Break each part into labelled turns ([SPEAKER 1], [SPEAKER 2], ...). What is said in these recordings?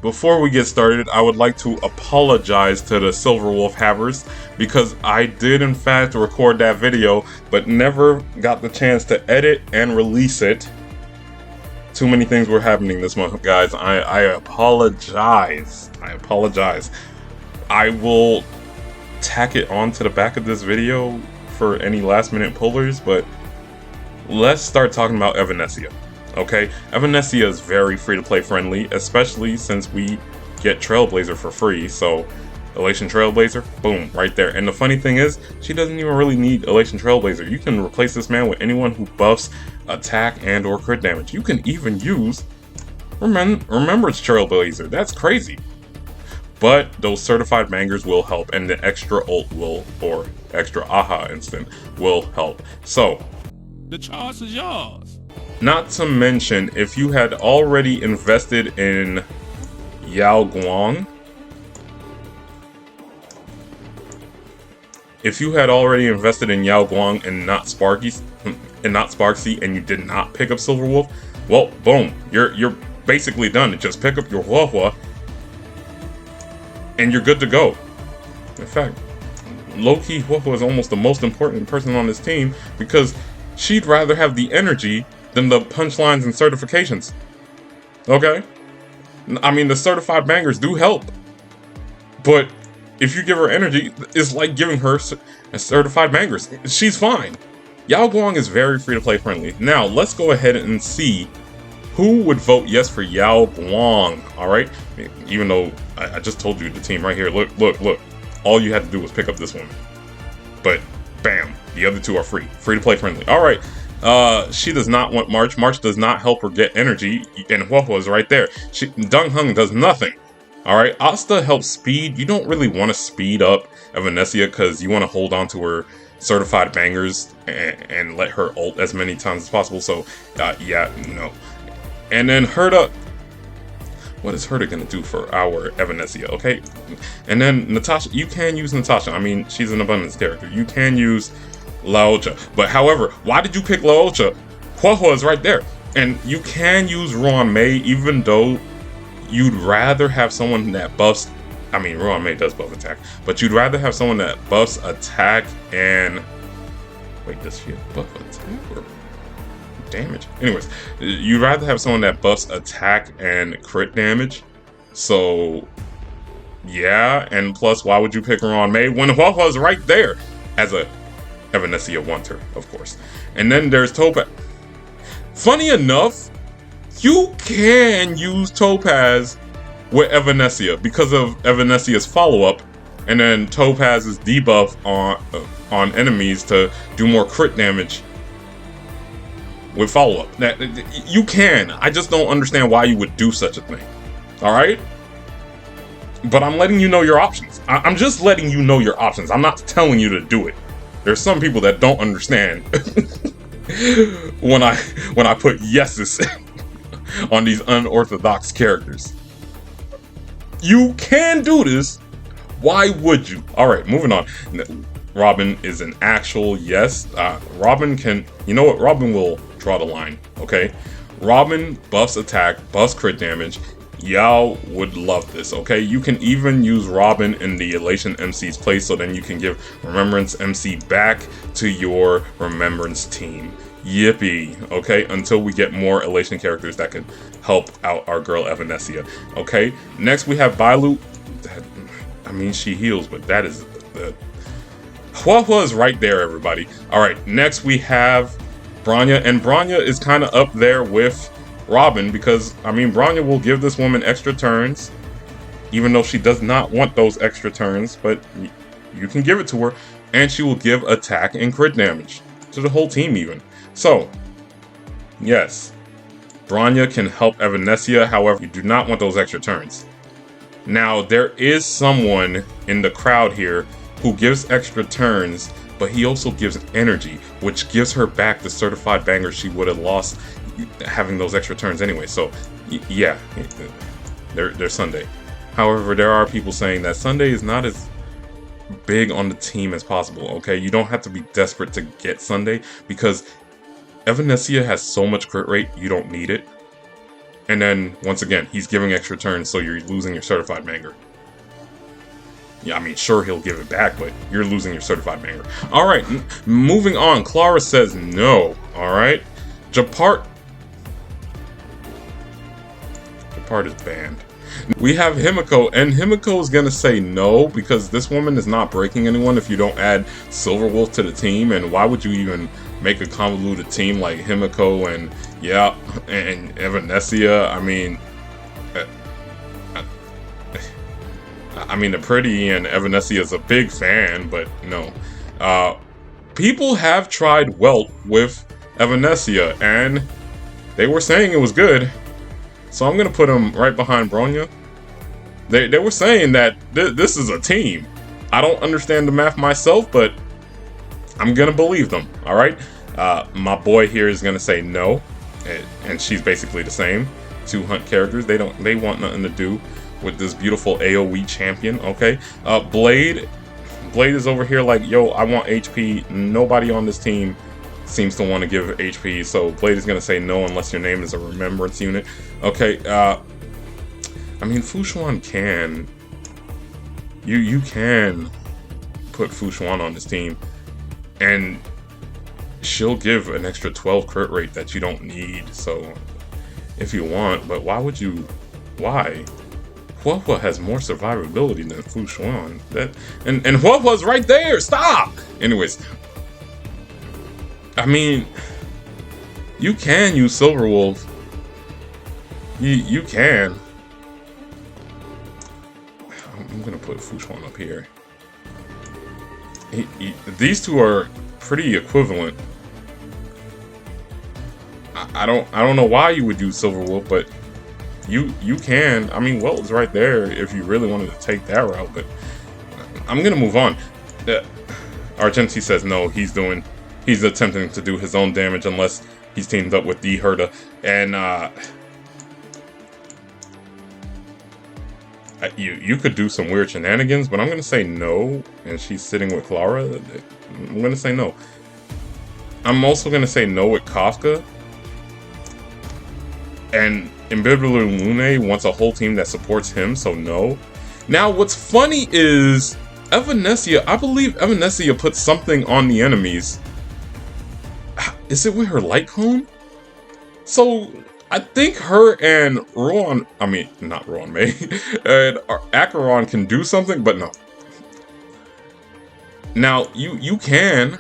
[SPEAKER 1] Before we get started, I would like to apologize to the Silver Wolf Havers because I did in fact record that video but never got the chance to edit and release it. Too many things were happening this month, guys. I apologize. I will tack it onto the back of this video for any last minute pullers, but let's start talking about Evanescea. Okay, Evanescea is very free-to-play friendly, especially since we get Trailblazer for free, so Elation Trailblazer, boom, right there. And the funny thing is, she doesn't even really need Elation Trailblazer. You can replace this man with anyone who buffs attack and or crit damage. You can even use Remembrance Trailblazer. That's crazy. But those certified bangers will help, and the extra ult will, or extra aha instant, will help. So,
[SPEAKER 2] the charge is yours.
[SPEAKER 1] Not to mention, if you had already invested in Yao Guang, and not Sparksy, and you did not pick up Silver Wolf, well, boom, you're basically done. Just pick up your Huahua, and you're good to go. In fact, low-key, Huahua is almost the most important person on this team because she'd rather have the energy than the punchlines and certifications. Okay? I mean, the certified bangers do help. But if you give her energy, it's like giving her certified bangers. She's fine. Yao Guang is very free-to-play friendly. Now, let's go ahead and see who would vote yes for Yao Guang. Alright? Even though I just told you the team right here. Look. All you had to do was pick up this woman. But, bam. The other two are free. Free-to-play friendly. Alright. She does not want March. March does not help her get energy, and Huahua is right there. Dung Hung does nothing. Alright, Asta helps speed. You don't really want to speed up Evanescea because you want to hold on to her certified bangers and let her ult as many times as possible, so, yeah, no. And then Herta, what is Herta gonna do for our Evanescea, okay? And then Natasha, you can use Natasha. I mean, she's an abundance character. You can use Laocha. But however, why did you pick Laocha? Huahua is right there. And you can use Ruan Mei, even though you'd rather have someone that buffs, I mean, Ruan Mei does buff attack, but you'd rather have someone that buffs attack and, wait, does she buff attack or damage? Anyways, you'd rather have someone that buffs attack and crit damage. So, yeah, and plus, why would you pick Ruan Mei when Huahua is right there as a Evanescea wanter, of course. And then there's Topaz. Funny enough, you can use Topaz with Evanescea because of Evanescea's follow-up, and then Topaz's debuff on enemies to do more crit damage with follow-up. You can. I just don't understand why you would do such a thing. Alright? But I'm letting you know your options. I'm just letting you know your options. I'm not telling you to do it. There's some people that don't understand when I put yeses on these unorthodox characters. You can do this. Why would you? Alright, moving on. Robin is an actual yes. Robin can, you know what? Robin will draw the line, okay? Robin buffs attack, buffs crit damage. Y'all would love this, okay? You can even use Robin in the Elation MC's place, so then you can give Remembrance MC back to your Remembrance team. Yippee, okay? Until we get more Elation characters that can help out our girl Evanescea, okay? Next we have Bailu. I mean, she heals, but that is the... Huahua is right there, everybody. Alright, next we have Bronya, and Bronya is kind of up there with Robin because, I mean, Bronya will give this woman extra turns, even though she does not want those extra turns, but you can give it to her, and she will give attack and crit damage to the whole team even. So, yes, Bronya can help Evanescea, however, you do not want those extra turns. Now, there is someone in the crowd here who gives extra turns, but he also gives energy, which gives her back the certified banger she would have lost having those extra turns anyway. So, yeah, there's Sunday. However, there are people saying that Sunday is not as big on the team as possible, okay? You don't have to be desperate to get Sunday because Evanescea has so much crit rate, you don't need it. And then, once again, he's giving extra turns, so you're losing your certified Manger. Yeah, I mean, sure, he'll give it back, but you're losing your certified Manger. Alright, moving on. Clara says no. Alright. Japart is banned. We have Himiko, and Himiko is gonna say no, because this woman is not breaking anyone if you don't add Silverwolf to the team, and why would you even make a convoluted team like Himiko and, yeah, and Evanescia? I mean, the Pretty and Evanescia is a big fan, but no. People have tried Welt with Evanescia, and they were saying it was good. So I'm going to put him right behind Bronya. They were saying that this is a team. I don't understand the math myself, but I'm going to believe them, alright? My boy here is going to say no, and she's basically the same. 2 hunt characters, they want nothing to do with this beautiful AoE champion, okay? Blade is over here like, yo, I want HP. Nobody on this team seems to want to give HP, so Blade is gonna say no unless your name is a remembrance unit. Okay, I mean, Fu Xuan can... You can put Fu Xuan on this team, and she'll give an extra 12 crit rate that you don't need, so if you want, but why would you... Why? Huahua has more survivability than Fu Xuan. And Huahua's right there! Stop! Anyways, I mean, you can use Silverwolf. You can. I'm gonna put Fu Xuan up here. These two are pretty equivalent. I don't know why you would use Silverwolf, but you can. I mean, Welt's right there if you really wanted to take that route, but I'm gonna move on. Argenti says no, he's attempting to do his own damage unless he's teamed up with D Herda, and you could do some weird shenanigans, but I'm gonna say no. And she's sitting with Clara. I'm gonna say no. I'm also gonna say no with Kafka. And Imbibitor Lune wants a whole team that supports him, so no. Now, what's funny is Evanescia. I believe Evanescia put something on the enemies. Is it with her light cone? So I think her and Rohan, I mean, not Rohan May, and Acheron can do something, but no. Now you can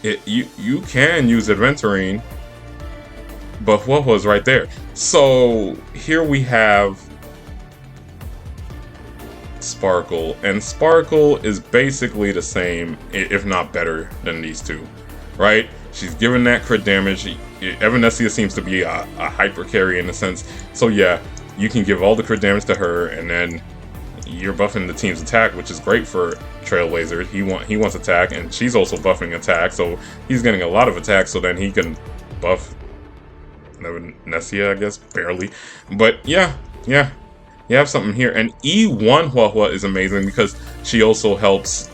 [SPEAKER 1] use Adventurine, but Huahua's right there. So here we have Sparkle, and Sparkle is basically the same, if not better, than these two, right? She's given that crit damage. Evanescia seems to be a hyper carry in a sense, so yeah, you can give all the crit damage to her, and then you're buffing the team's attack, which is great for Trailblazer. He wants attack, and she's also buffing attack, so he's getting a lot of attack, so then he can buff Evanescia, I guess, barely. But yeah, you have something here. And E1 Huahua is amazing because she also helps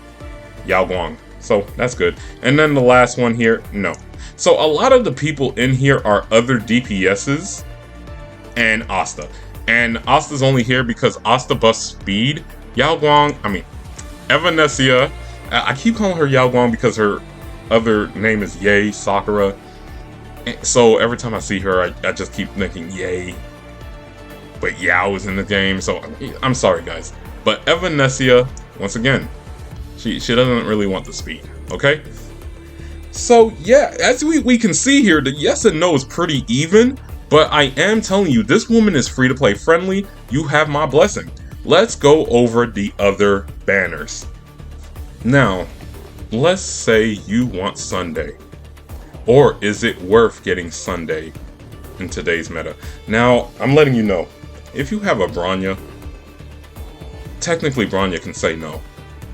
[SPEAKER 1] Yao Guang, so that's good. And then the last one here, no. So a lot of the people in here are other DPSs and Asta. And Asta's only here because Asta buffs speed. Yao Guang, I mean, Evanescia, I keep calling her Yao Guang because her other name is Yay Sakura. So every time I see her, I just keep thinking Yay. But Yao is in the game, so I'm sorry, guys. But Evanescia, once again, she doesn't really want the speed, okay? So yeah, as we can see here, the yes and no is pretty even, but I am telling you, this woman is free to play friendly. You have my blessing. Let's go over the other banners. Now, let's say you want Sunday. Or is it worth getting Sunday in today's meta? Now, I'm letting you know, if you have a Bronya, technically Bronya can say no,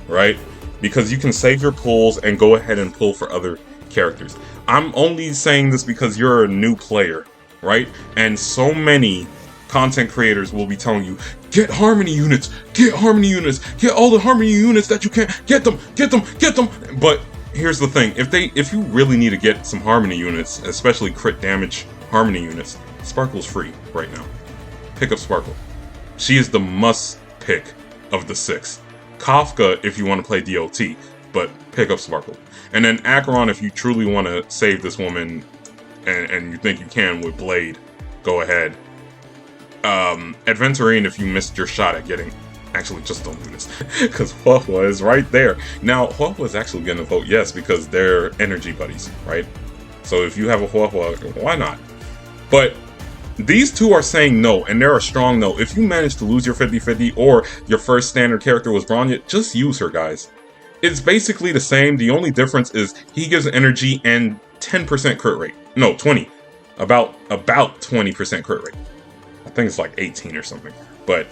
[SPEAKER 1] right? Because you can save your pulls and go ahead and pull for other characters. I'm only saying this because you're a new player, right? And so many content creators will be telling you, get harmony units, get all the harmony units that you can, get them. But here's the thing, if you really need to get some harmony units, especially crit damage harmony units, Sparkle's free right now. Pick up Sparkle. She is the must pick of the 6. Kafka if you want to play DOT, but pick up Sparkle. And then Acheron if you truly want to save this woman and you think you can with Blade, go ahead. Adventurine if you missed your shot at getting... Actually, just don't do this, because Huahua is right there. Now, Huahua is actually going to vote yes, because they're energy buddies, right? So if you have a Huahua, why not? But these two are saying no, and they're a strong no. If you manage to lose your 50-50, or your first standard character was Bronya, just use her, guys. It's basically the same. The only difference is he gives energy and 10% crit rate. No, 20. About 20% crit rate. I think it's like 18 or something. But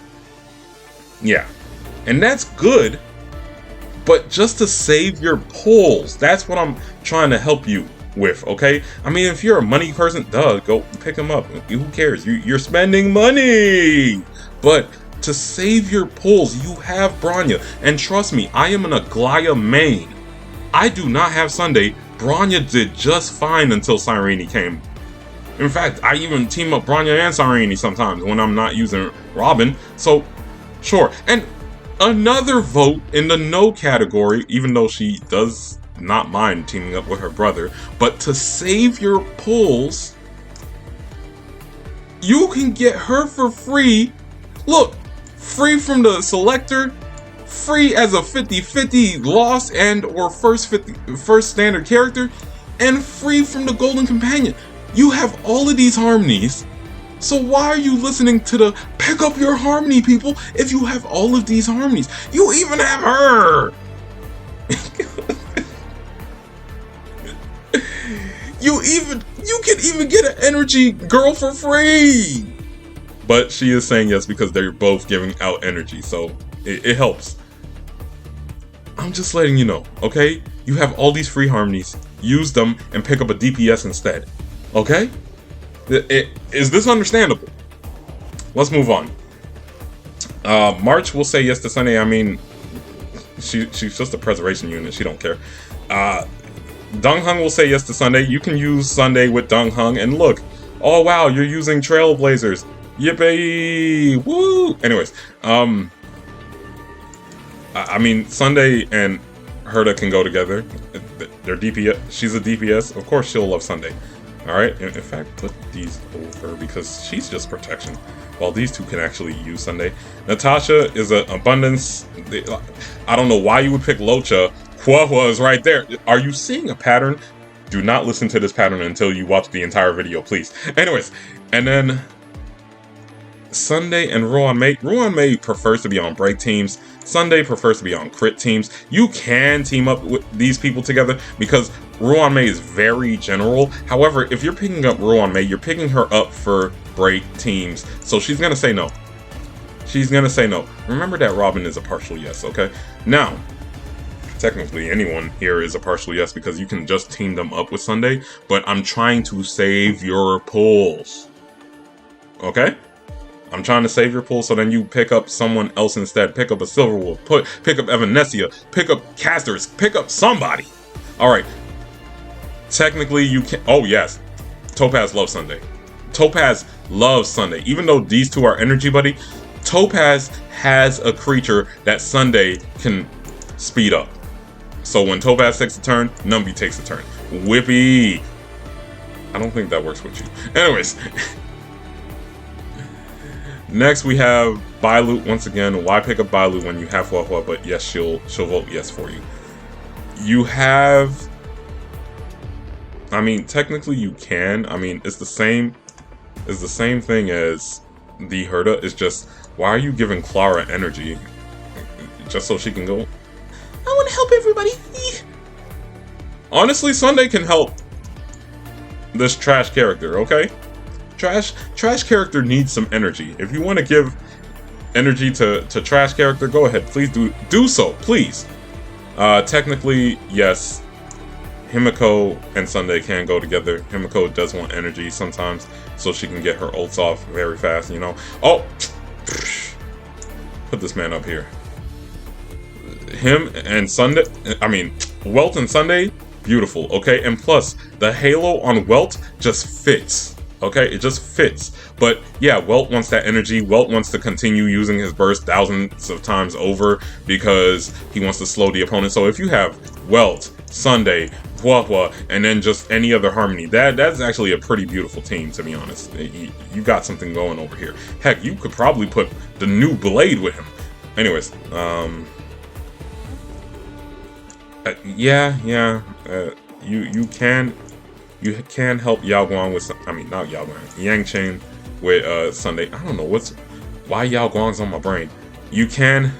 [SPEAKER 1] yeah, and that's good, but just to save your pulls, that's what I'm trying to help you with, okay? I mean, if you're a money person, duh, go pick them up. Who cares? You're spending money! But to save your pulls, you have Bronya. And trust me, I am an Aglaya main. I do not have Sunday. Bronya did just fine until Cyrene came. In fact, I even team up Bronya and Cyrene sometimes when I'm not using Robin. So, sure. And another vote in the no category, even though she does not mind teaming up with her brother, but to save your pulls, you can get her for free. Look, free from the selector, free as a 50-50 lost and or first standard character, and free from the Golden Companion. You have all of these harmonies. So why are you listening to the pick up your harmony people if you have all of these harmonies? You even have her! You can even get an energy girl for free! But she is saying yes because they're both giving out energy, so it helps. I'm just letting you know, okay? You have all these free harmonies. Use them and pick up a DPS instead. Okay? Is this understandable? Let's move on. March will say yes to Sunday. I mean, she's just a preservation unit. She don't care. Dong Hung will say yes to Sunday. You can use Sunday with Dong Hung. And look, oh wow, you're using Trailblazers. Yippee! Woo! Anyways, I mean, Sunday and Herta can go together. They're DPS. She's a DPS. Of course, she'll love Sunday. Alright, in fact, put these over because she's just protection. While these two can actually use Sunday. Natasha is an abundance. I don't know why you would pick Locha. Huahua is right there. Are you seeing a pattern? Do not listen to this pattern until you watch the entire video, please. Anyways, and then Sunday and Ruan Mei. Ruan Mei prefers to be on break teams. Sunday prefers to be on crit teams. You can team up with these people together because Ruan Mei is very general. However, if you're picking up Ruan Mei, you're picking her up for break teams. So she's going to say no. She's going to say no. Remember that Robin is a partial yes, okay? Now, technically anyone here is a partial yes because you can just team them up with Sunday. But I'm trying to save your pulls. Okay? I'm trying to save your pull so then you pick up someone else instead. Pick up a Silverwolf. Pick up Evanescia. Pick up Casters. Pick up somebody. Alright. Technically you can... Oh yes. Topaz loves Sunday. Topaz loves Sunday. Even though these two are energy buddy, Topaz has a creature that Sunday can speed up. So when Topaz takes a turn, Numby takes a turn. Whippy. I don't think that works with you. Anyways... Next we have Bailu. Once again, why pick up Bailu when you have Huahua? But yes, she'll vote yes for you. You have... I mean, technically you can. I mean, it's the same thing as the Herta. It's just, why are you giving Clara energy? Just so she can go, I want to help everybody. Honestly, Sunday can help this trash character, okay? Trash character needs some energy. If you want to give energy to trash character, go ahead. Please do so, please. Technically, yes, Himiko and Sunday can go together. Himiko does want energy sometimes, so she can get her ults off very fast, you know. Oh! Put this man up here. Him and Sunday, I mean, Welt and Sunday, beautiful, okay? And plus, the halo on Welt just fits. Okay, it just fits. But yeah, Welt wants that energy. Welt wants to continue using his burst thousands of times over because he wants to slow the opponent. So if you have Welt, Sunday, Hua, and then just any other Harmony, that's actually a pretty beautiful team, to be honest. You got something going over here. Heck, you could probably put the new Blade with him. Anyways, you can help Yao Guang with, not Yao Guang, Yang Chen with Sunday. I don't know why Yao Guang's on my brain. You can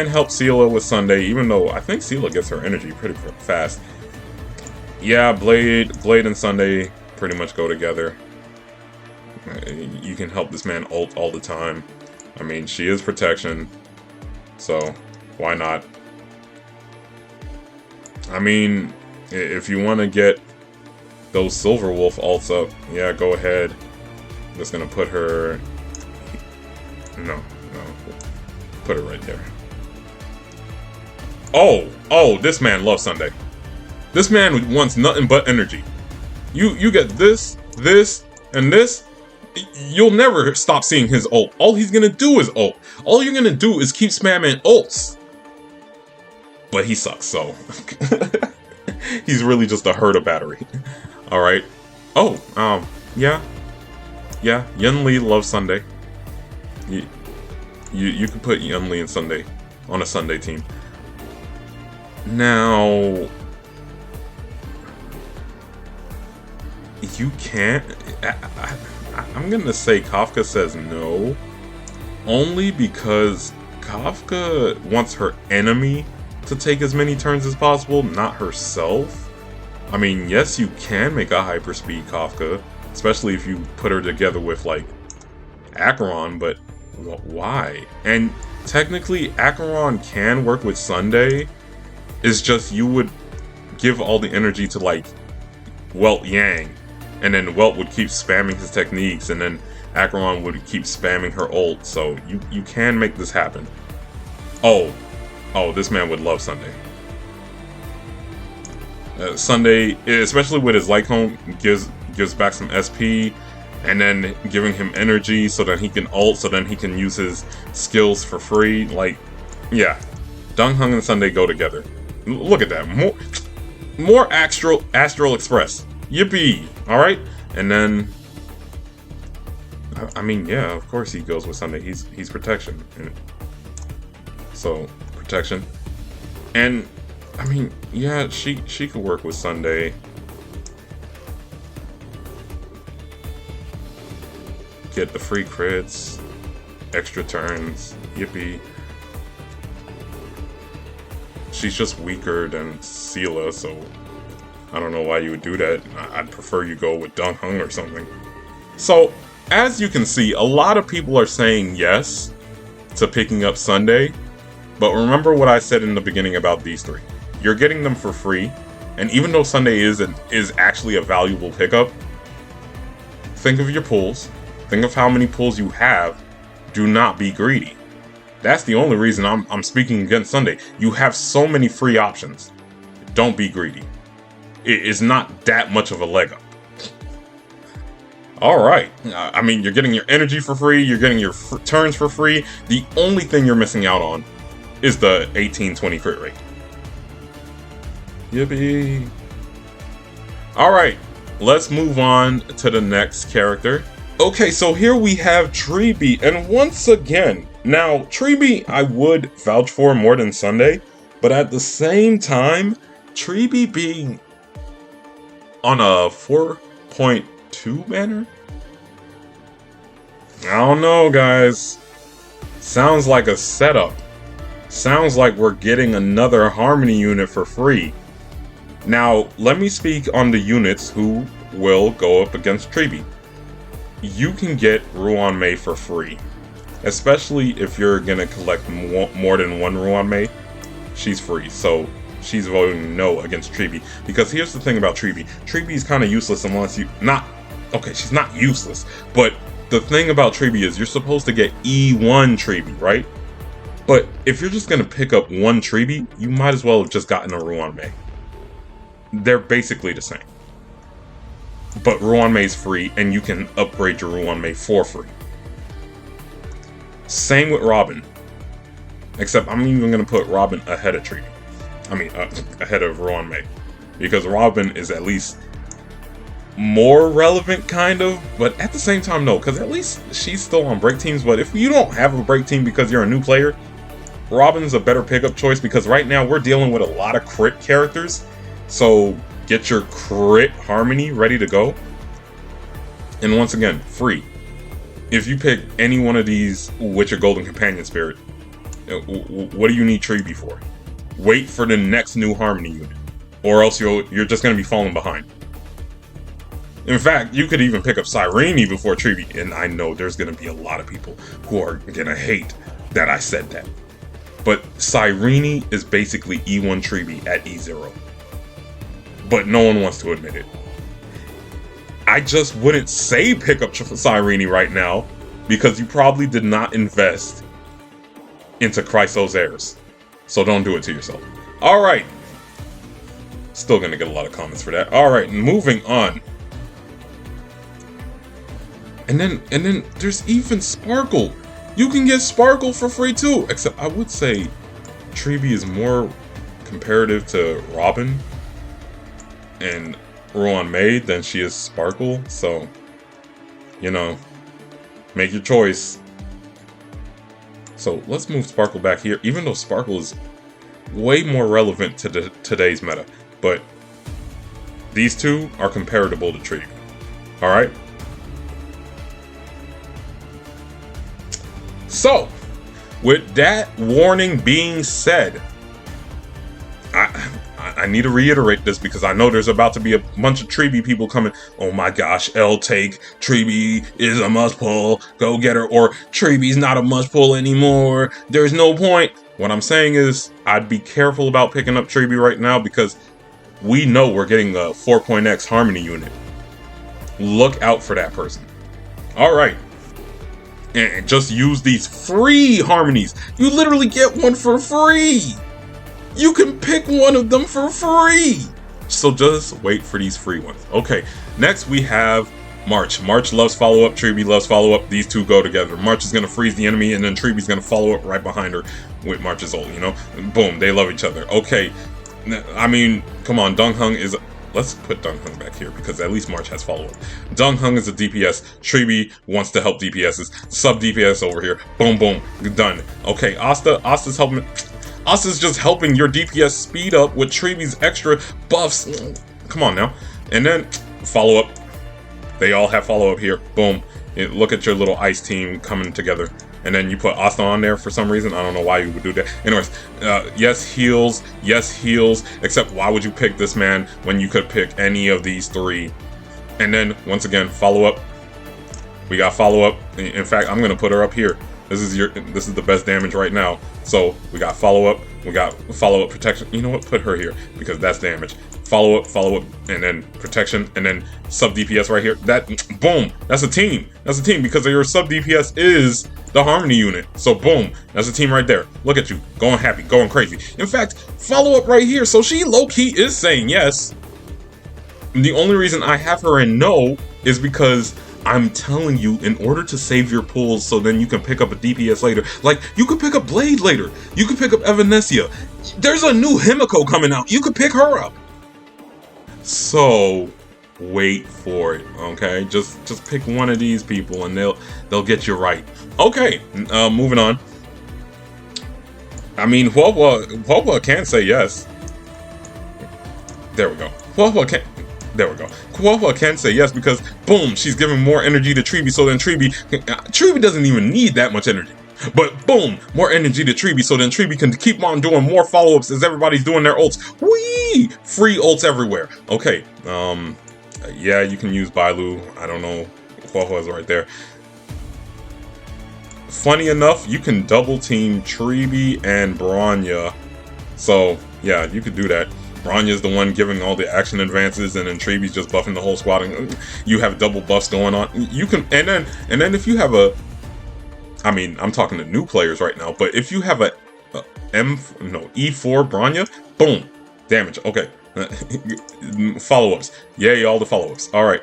[SPEAKER 1] help Sela with Sunday, even though I think Sela gets her energy pretty fast. Yeah, Blade and Sunday pretty much go together. You can help this man ult all the time. I mean, she is protection, so why not? I mean, if you want to get those Silver Wolf ults up, yeah, go ahead. I'm just gonna put her... No. Put her right there. Oh, this man loves Sunday. This man wants nothing but energy. You get this, and this. You'll never stop seeing his ult. All he's gonna do is ult. All you're gonna do is keep spamming ults. But he sucks, so he's really just a herd of battery. Alright. Oh, yeah. Yun Li loves Sunday. You can put Yun Li and Sunday on a Sunday team. Now, you can't. I'm gonna say Kafka says no, only because Kafka wants her enemy to take as many turns as possible, not herself. I mean, yes, you can make a hyperspeed Kafka, especially if you put her together with, like, Acheron, but why? And technically, Acheron can work with Sunday. It's just you would give all the energy to, like, Welt Yang, and then Welt would keep spamming his techniques, and then Acheron would keep spamming her ult, so you can make this happen. Oh, this man would love Sunday. Sunday, especially with his Light Cone, gives back some SP, and then giving him energy so that he can ult, so then he can use his skills for free. Like, yeah, Dong Hung and Sunday go together. Look at that, more Astral Express. Yippee! All right, and then, I mean, yeah, of course he goes with Sunday. He's protection, so protection, and I mean, yeah, she could work with Sunday. Get the free crits, extra turns, yippee. She's just weaker than Sela, so I don't know why you would do that. I'd prefer you go with Dong Hung or something. So, as you can see, a lot of people are saying yes to picking up Sunday, but remember what I said in the beginning about these three. You're getting them for free, and even though Sunday is actually a valuable pickup, think of your pools. Think of how many pulls you have. Do not be greedy. That's the only reason I'm speaking against Sunday. You have so many free options. Don't be greedy. It is not that much of a leg up. Alright. I mean, you're getting your energy for free. You're getting your turns for free. The only thing you're missing out on is the 18-20 crit rate. Yippee. Alright. Let's move on to the next character. Okay, so here we have Treeby, and once again, now Treeby I would vouch for more than Sunday, but at the same time, Treeby being on a 4.2 banner? I don't know, guys. Sounds like a setup. Sounds like we're getting another Harmony unit for free. Now, let me speak on the units who will go up against Treeby. You can get Ruan Mei for free, especially if you're gonna collect more than one Ruan Mei. She's free, so she's voting no against Treeby. Because here's the thing about Treeby. Treeby's kind of useless unless you she's not useless, but the thing about Treeby is you're supposed to get E1 Treeby, right? But if you're just gonna pick up one Treeby, you might as well have just gotten a Ruan Mei. they're basically the same. But Ruanmei's free, and you can upgrade your Ruanmei for free. Same with Robin. Except I'm even going to put Robin ahead of Treaty. I mean, ahead of Ruanmei. Because Robin is at least more relevant, kind of. But at the same time, no. Because at least she's still on break teams. But if you don't have a break team because you're a new player, Robin's a better pickup choice. Because right now we're dealing with a lot of crit characters. So get your crit harmony ready to go. And once again, free. If you pick any one of these with your Golden Companion Spirit, what do you need Treeby for? Wait for the next new Harmony unit, or else you're just going to be falling behind. In fact, you could even pick up Cyrene before Treeby, and I know there's going to be a lot of people who are going to hate that I said that. But Cyrene is basically E1 Treeby at E0. But no one wants to admit it. I just wouldn't say pick up Cyrene right now, because you probably did not invest into Chrysos Heirs. So don't do it to yourself. Alright. Still gonna get a lot of comments for that. Alright, moving on. And then there's even Sparkle. You can get Sparkle for free too. Except I would say Treeby is more comparative to Robin and Ruanmei than she is Sparkle. So, you know, make your choice. So let's move Sparkle back here, even though Sparkle is way more relevant to today's meta. But these two are comparable to Treeby. Alright? So, with that warning being said, I need to reiterate this because I know there's about to be a bunch of Treeby people coming. Oh my gosh, L take, Treeby is a must pull, go get her, or Treeby's not a must pull anymore, there's no point. What I'm saying is, I'd be careful about picking up Treeby right now because we know we're getting a 4.x Harmony unit. Look out for that person. Alright. And just use these free Harmonies. You literally get one for free. You can pick one of them for free. So just wait for these free ones. Okay, next we have March. March loves follow-up, Treeby loves follow-up. These two go together. March is going to freeze the enemy, and then Treeby's going to follow up right behind her with March's ult, you know? Boom, they love each other. Okay, I mean, come on, Donghung is... Let's put Donghung back here, because at least March has follow-up. Donghung is a DPS. Treeby wants to help DPSs. Sub-DPS over here. Boom, boom, done. Okay, Asta's helping... Asta's just helping your DPS speed up with Treeby's extra buffs. Come on now. And then follow-up. They all have follow-up here. Boom. Look at your little ice team coming together. And then you put Asta on there for some reason. I don't know why you would do that. Anyways, yes, heals. Yes, heals. Except why would you pick this man when you could pick any of these three? And then, once again, follow-up. We got follow-up. In fact, I'm going to put her up here. This is the best damage right now. So we got follow-up, we got follow-up protection. You know what? Put her here because that's damage. Follow-up, and then protection, and then sub-DPS right here. That, boom, that's a team. That's a team because your sub-DPS is the Harmony unit. So boom, that's a team right there. Look at you, going happy, going crazy. In fact, follow-up right here. So she low-key is saying yes. The only reason I have her in no is because I'm telling you, in order to save your pulls so then you can pick up a DPS later, like, you could pick up Blade later, you could pick up Evanescia, there's a new Himiko coming out, you could pick her up. So, wait for it, okay? Just pick one of these people and they'll get you right. Okay, moving on. I mean, Huohua can say yes. There we go. There we go. Huohua can say yes because, boom, she's giving more energy to Treeby, so then Treeby doesn't even need that much energy. But, boom, more energy to Treeby, so then Treeby can keep on doing more follow-ups as everybody's doing their ults. Whee! Free ults everywhere. Okay, yeah, you can use Bailu. I don't know. Huohua's right there. Funny enough, you can double-team Treeby and Bronya. So, yeah, you could do that. Bronya's the one giving all the action advances, and then Treeby's just buffing the whole squad, and you have double buffs going on. You can, and then if you have a, I mean, I'm talking to new players right now, but if you have a E4 Bronya, boom, damage. Okay, Follow-ups. Yay, all the follow-ups. Alright.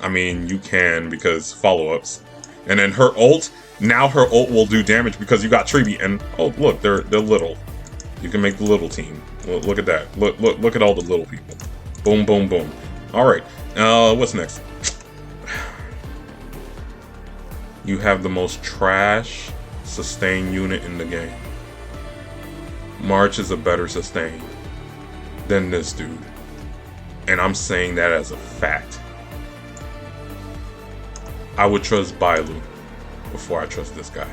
[SPEAKER 1] I mean, you can because follow-ups. And then her ult, now her ult will do damage because you got Treeby. And, oh, look, they're little. You can make the little team. Look at that. Look at all the little people. Boom, boom, boom. Alright. What's next? You have the most trash sustain unit in the game. March is a better sustain than this dude. And I'm saying that as a fact. I would trust Bailu before I trust this guy.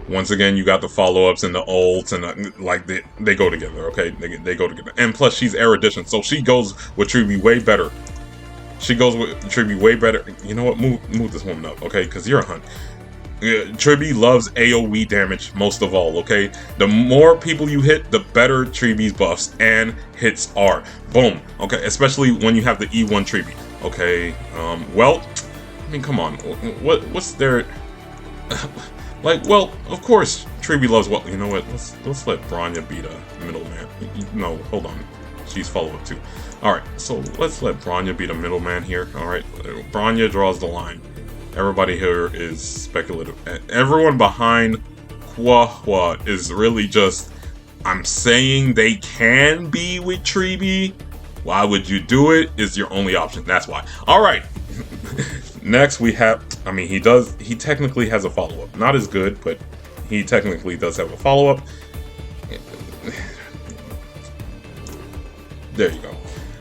[SPEAKER 1] Once again, you got the follow-ups and the ults, and like they go together, okay? They go together. And plus, she's erudition, so she goes with Treeby way better. She goes with Treeby way better. You know what? Move this woman up, okay? Because you're a hunt. Treeby loves AoE damage most of all, okay? The more people you hit, the better Treeby's buffs and hits are. Boom, okay? Especially when you have the E1 Treeby, okay? Well, I mean, come on. What's their... like, well, of course, Treeby loves... Well, you know what? Let's let Bronya be the middleman. No, hold on. She's follow-up too. Alright, so let's let Bronya be the middleman here, alright? Bronya draws the line. Everybody here is speculative. Everyone behind Hua is really just, I'm saying they can be with Treeby. Why would you do it? Is your only option. That's why. Alright. Next we have, I mean, he technically has a follow-up. Not as good, but he technically does have a follow-up. There you go.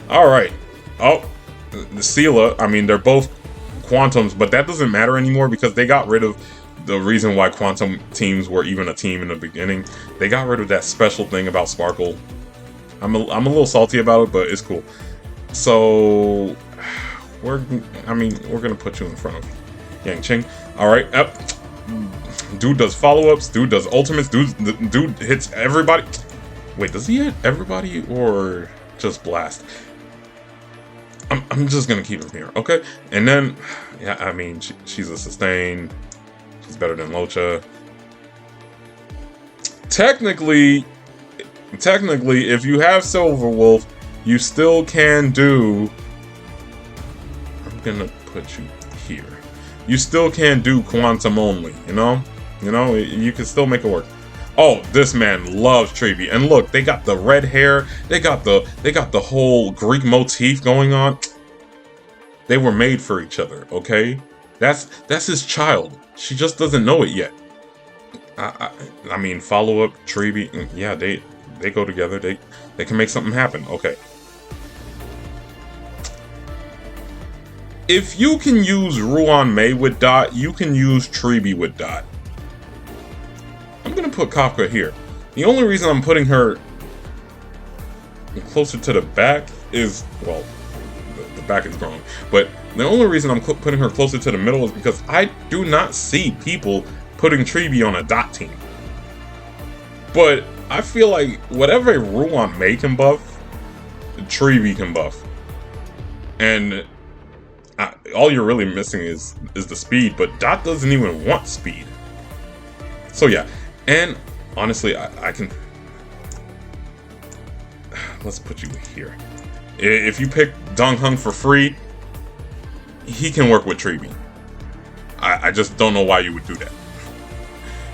[SPEAKER 1] Alright. Oh, the Sela, I mean, they're both Quantums, but that doesn't matter anymore because they got rid of the reason why Quantum teams were even a team in the beginning. They got rid of that special thing about Sparkle. I'm a little salty about it, but it's cool. So, we're gonna put you in front of Yang Ching. Alright, up. Dude does follow-ups, dude does ultimates, dude hits everybody. Wait, does he hit everybody or just blast? I'm just gonna keep him here, okay? And then, yeah, I mean, she's a sustain. She's better than Locha. Technically, if you have Silver Wolf, you still can do... I'm gonna put you here. You still can do Quantum only, you know? You can still make it work. Oh, this man loves Treeby. And look, they got the red hair. They got the whole Greek motif going on. They were made for each other, okay? That's his child. She just doesn't know it yet. I mean, follow up Treeby. Yeah, they go together. They can make something happen. Okay. If you can use Ruan Mei with Dot, you can use Treeby with Dot. I'm gonna put Kafka here. The only reason I'm putting her closer to the back is, well, the back is wrong, but the only reason I'm putting her closer to the middle is because I do not see people putting Treeby on a Dot team. But I feel like whatever Ruan Mei can buff, Treeby can buff. And all you're really missing is the speed, but Dot doesn't even want speed. So yeah. And honestly, I can... Let's put you here. If you pick Dong Hung for free, he can work with Treeby. I just don't know why you would do that.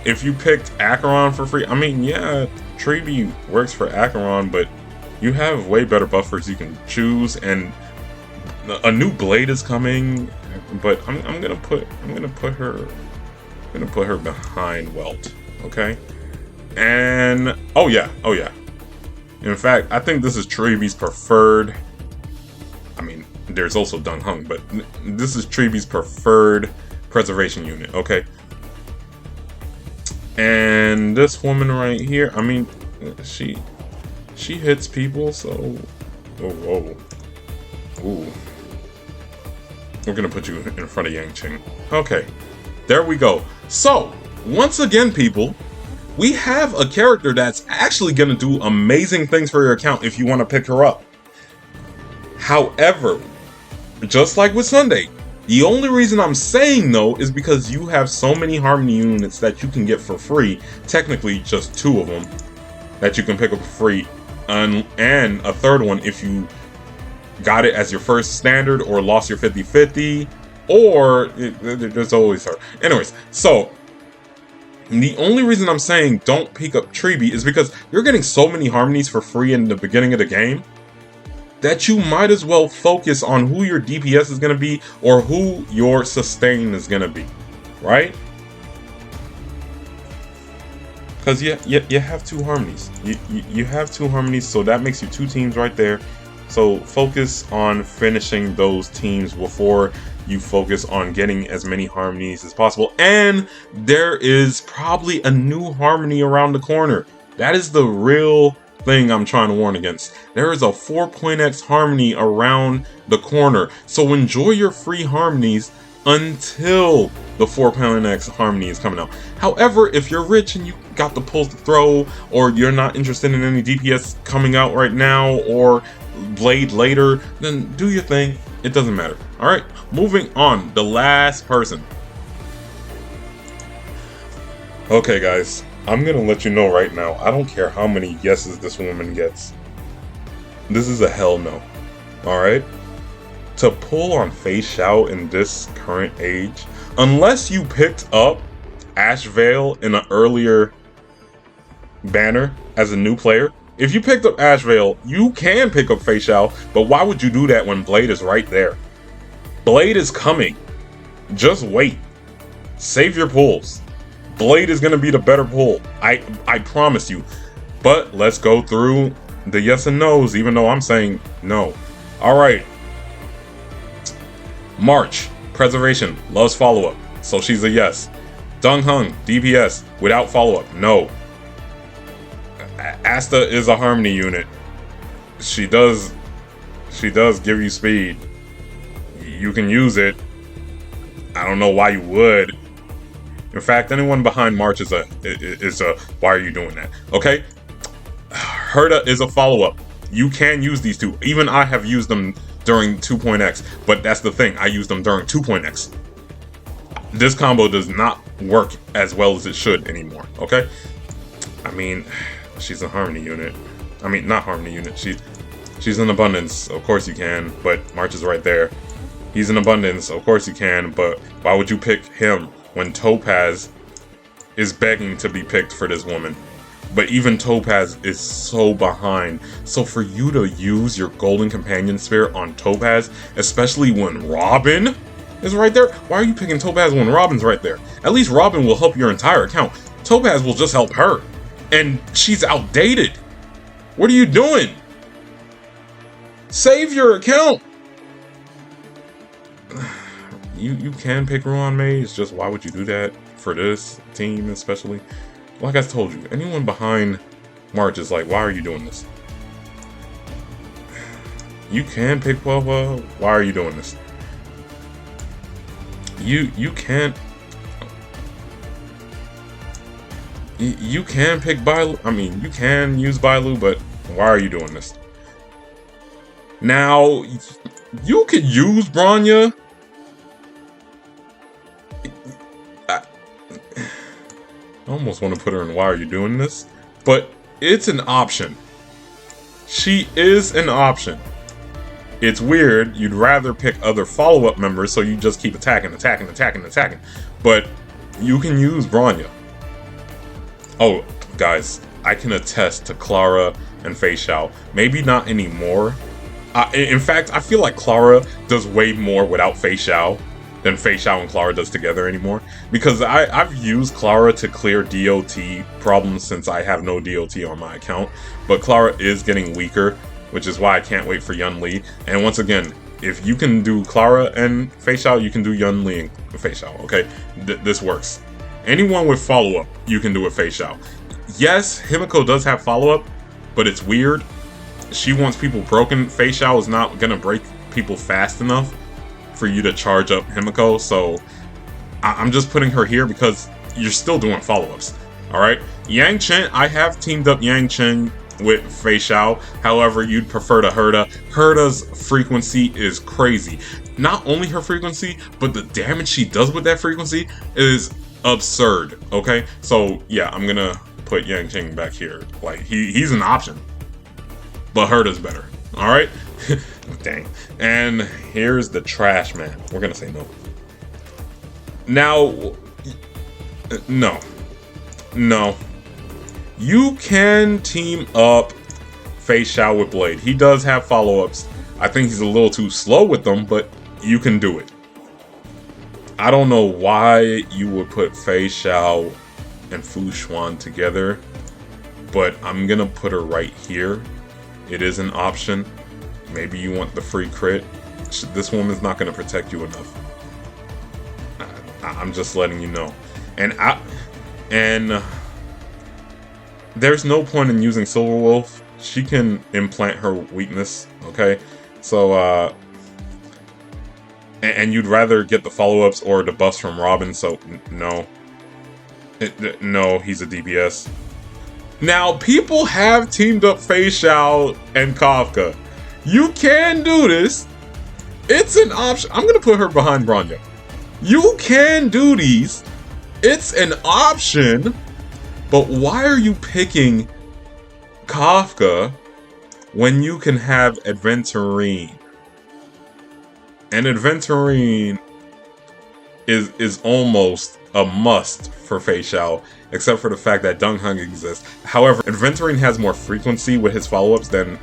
[SPEAKER 1] If you picked Acheron for free, I mean, yeah, Treeby works for Acheron, but you have way better buffers you can choose, and a new blade is coming. But I'm gonna put her behind Welt. Okay, and oh yeah. In fact, I think this is Treeby's preferred. I mean, there's also Dong Hung, but this is Treeby's preferred preservation unit. Okay, and this woman right here. I mean, she hits people. So, whoa. Ooh, we're gonna put you in front of Yang Ching. Okay, there we go. So. Once again, people, we have a character that's actually going to do amazing things for your account if you want to pick her up. However, just like with Sunday, the only reason I'm saying no is because you have so many Harmony units that you can get for free, technically just 2 of them, that you can pick up for free and a third one if you got it as your first standard or lost your 50-50, or there's always her. Anyways, so the only reason I'm saying don't pick up Treeby is because you're getting so many harmonies for free in the beginning of the game that you might as well focus on who your DPS is going to be or who your sustain is going to be, right? Because you have two harmonies. You have two harmonies, so that makes you two teams right there. So focus on finishing those teams before you focus on getting as many harmonies as possible. And there is probably a new harmony around the corner. That is the real thing I'm trying to warn against. There is a 4.x harmony around the corner. So enjoy your free harmonies until the 4.x harmony is coming out. However, if you're rich and you got the pulls to throw, or you're not interested in any DPS coming out right now, or Blade later, then do your thing. It doesn't matter. Alright, moving on. The last person. Okay guys, I'm gonna let you know right now, I don't care how many yeses this woman gets. This is a hell no. Alright? To pull on Fei Xiao in this current age, unless you picked up Ash Veil in an earlier banner as a new player. If you picked up Ash Veil, you can pick up Fei Xiao, but why would you do that when Blade is right there? Blade is coming. Just wait. Save your pulls. Blade is going to be the better pull. I promise you. But let's go through the yes and no's, even though I'm saying no. Alright. March. Preservation. Loves follow-up. So she's a yes. Dung Hung. DPS. Without follow-up. No. Asta is a harmony unit. She does give you speed. You can use it. I don't know why you would. In fact, anyone behind March is a why are you doing that? Okay? Herta is a follow-up. You can use these two. Even I have used them during 2.x, but that's the thing. I used them during 2.x. This combo does not work as well as it should anymore, okay? I mean, she's a harmony unit. I mean, not harmony unit. She's an abundance. Of course you can, but March is right there. He's an abundance. Of course you can, but why would you pick him when Topaz is begging to be picked for this woman? But even Topaz is so behind. So for you to use your Golden Companion Spear on Topaz, especially when Robin is right there, why are you picking Topaz when Robin's right there? At least Robin will help your entire account. Topaz will just help her. And she's outdated. What are you doing? Save your account. You can pick Ruan Mei, it's just why would you do that for this team especially? Like I told you, anyone behind March is like, why are you doing this? You can pick Puelva, why are you doing this? You can't. You can pick Bailu. I mean, you can use Bailu, but why are you doing this? Now, you could use Bronya. I almost want to put her in why are you doing this? But it's an option. She is an option. It's weird. You'd rather pick other follow-up members, so you just keep attacking. But you can use Bronya. Oh, guys, I can attest to Clara and Fei Xiao. Maybe not anymore. In fact, I feel like Clara does way more without Fei Xiao than Fei Xiao and Clara does together anymore. Because I've used Clara to clear DOT problems since I have no DOT on my account. But Clara is getting weaker, which is why I can't wait for Yun Li. And once again, if you can do Clara and Fei Xiao, you can do Yun Li and Fei Xiao, okay? This works. Anyone with follow-up, you can do with Fei Xiao. Yes, Himiko does have follow-up, but it's weird. She wants people broken. Fei Xiao is not gonna break people fast enough for you to charge up Himiko, so I'm just putting her here because you're still doing follow-ups, alright? Yang Chen, I have teamed up Yang Chen with Fei Xiao. However, you'd prefer to Herta. Herta's frequency is crazy. Not only her frequency, but the damage she does with that frequency is absurd, okay? So, yeah, I'm gonna put Yang Chen back here. Like, he's an option. but Herta's better. All right. Dang. And here's the trash man. We're gonna say no. Now, no. You can team up Fei Xiao with Blade. He does have follow-ups. I think he's a little too slow with them, but you can do it. I don't know why you would put Fei Xiao and Fu Xuan together, but I'm gonna put her right here. It is an option. Maybe you want the free crit. This woman's not gonna protect you enough. I'm just letting you know. And there's no point in using Silver Wolf. She can implant her weakness, okay? So, and you'd rather get the follow-ups or the buffs from Robin, so no. No, he's a DPS. Now, people have teamed up Fei Xiao and Kafka. You can do this. It's an option. I'm going to put her behind Bronya. You can do these. It's an option. But why are you picking Kafka when you can have Adventurine? And Adventurine is almost a must for Fei Xiao, except for the fact that Deng Heng exists. However, Adventurine has more frequency with his follow-ups than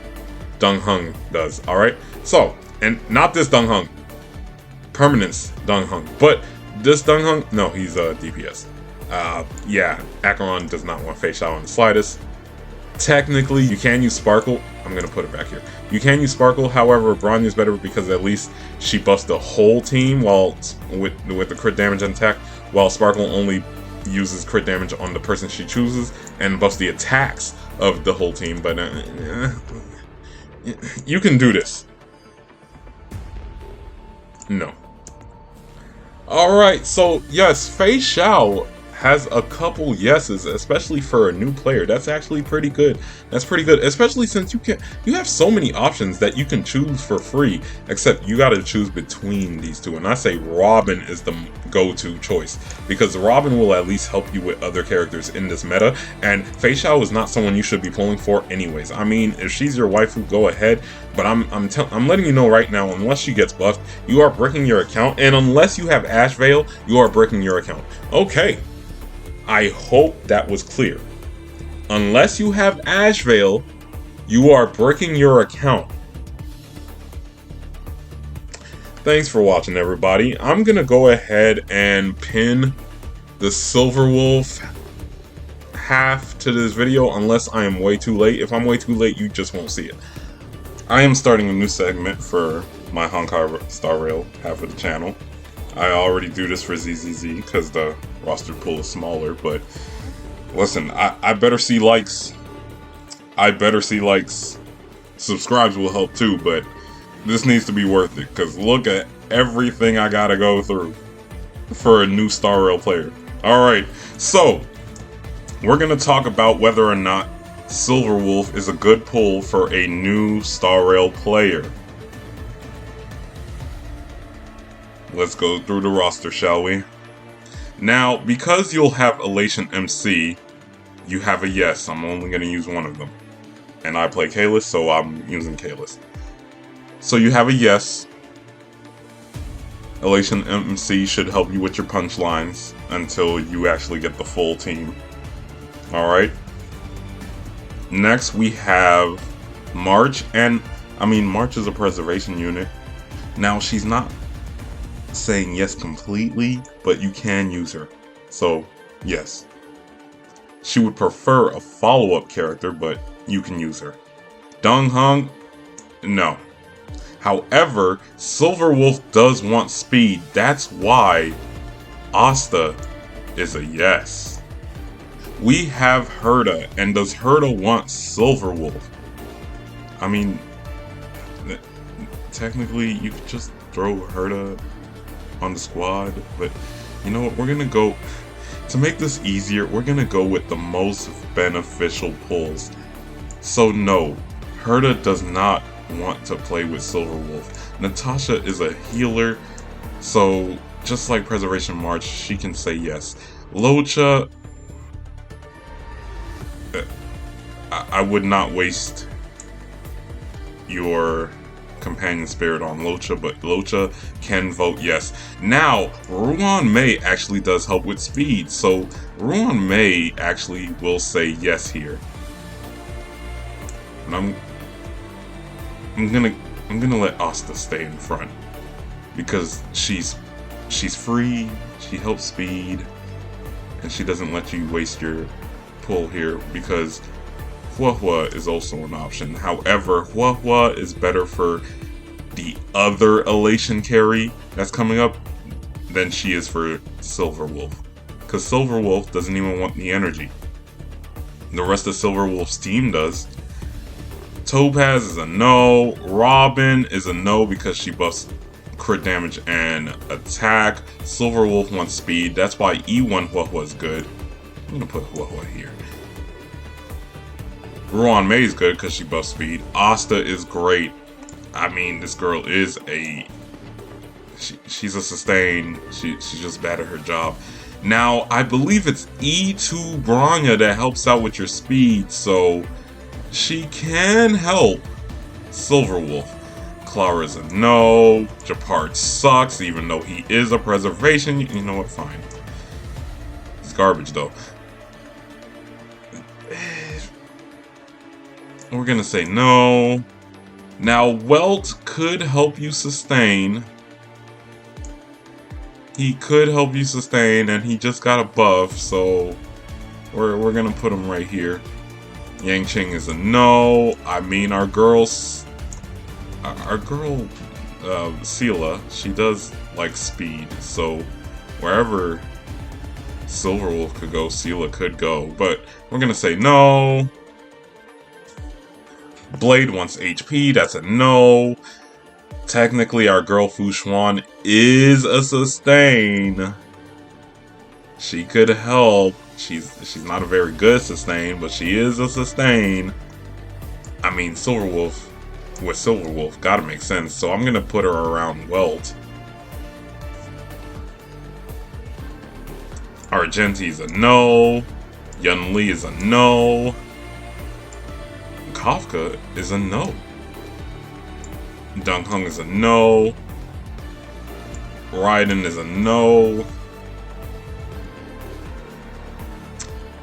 [SPEAKER 1] Deng Heng does, alright? So, and not this Deng Heng. Permanence Deng Heng. But this Deng Heng, no, he's a DPS. Yeah, Acheron does not want Fei Xiao in the slightest. Technically, you can use Sparkle. I'm going to put it back here. You can use Sparkle, however, Bronya is better because at least she buffs the whole team while with the crit damage and attack, while Sparkle only uses crit damage on the person she chooses and buffs the attacks of the whole team. But you can do this. No. Alright, so yes, Fei Xiao has a couple yeses, especially for a new player. That's actually pretty good. That's pretty good, especially since you have so many options that you can choose for free, except you got to choose between these two. And I say Robin is the go-to choice because Robin will at least help you with other characters in this meta, and Fei Xiao is not someone you should be pulling for anyways. I mean, if she's your waifu, go ahead, but I'm letting you know right now, unless she gets buffed, you are breaking your account, and unless you have Ash Veil, you are breaking your account. Okay. I hope that was clear. Unless you have Ash Veil, you are breaking your account. Thanks for watching, everybody. I'm gonna go ahead and pin the Silver Wolf half to this video unless I am way too late. If I'm way too late, you just won't see it. I am starting a new segment for my Honkai Star Rail half of the channel. I already do this for ZZZ because the roster pool is smaller, but listen, I better see likes. I better see likes. Subscribes will help too, but this needs to be worth it because look at everything I gotta go through for a new Star Rail player. Alright, so we're gonna talk about whether or not Silver Wolf is a good pull for a new Star Rail player. Let's go through the roster, shall we? Now, because you'll have Elation MC, you have a yes. I'm only going to use one of them. And I play Kalis, so I'm using Kalis. So you have a yes. Elation MC should help you with your punchlines until you actually get the full team. Alright. Next, we have March, and I mean, March is a preservation unit. Now, she's not saying yes completely, but you can use her. So, yes. She would prefer a follow-up character, but you can use her. Deng Heng, no. However, Silver Wolf does want speed. That's why Asta is a yes. We have Herta, and does Herta want Silver Wolf? I mean, technically, you could just throw Herta on the squad, but you know what, we're gonna go, to make this easier, we're gonna go with the most beneficial pulls. So no, Herta does not want to play with Silver Wolf. Natasha is a healer, so just like Preservation March, she can say yes. Locha, I would not waste your companion spirit on Locha, but Locha can vote yes. Now, Ruan Mei actually does help with speed, so Ruan Mei actually will say yes here. And I'm gonna let Asta stay in front because she's free, she helps speed, and she doesn't let you waste your pull here because Huahua is also an option. However, Huahua is better for the other Elation carry that's coming up than she is for Silver Wolf. Because Silver Wolf doesn't even want the energy. The rest of Silver Wolf's team does. Topaz is a no. Robin is a no because she buffs crit damage and attack. Silver Wolf wants speed. That's why E1 Huahua is good. I'm going to put Huahua here. Ruan Mei is good because she buffs speed. Asta is great. I mean, this girl is a... She's a sustain. She's just bad at her job. Now, I believe it's E2 Bronya that helps out with your speed, so she can help Silver Wolf. Clara's a no. Japard sucks, even though he is a preservation. You know what? Fine. It's garbage, though. We're gonna say no. Now, Welt could help you sustain. He could help you sustain, and he just got a buff, so we're gonna put him right here. Yang Qing is a no. I mean, our girl Sela, she does like speed, so wherever Silver Wolf could go, Sela could go. But we're gonna say no. Blade wants HP, that's a no. Technically, our girl Fu Xuan is a sustain. She could help. She's not a very good sustain, but she is a sustain. I mean, Silver Wolf with Silver Wolf gotta make sense, so I'm gonna put her around Welt. Argenti's a no. Yun Li is a no. Kafka is a no. Dong Hung is a no. Raiden is a no.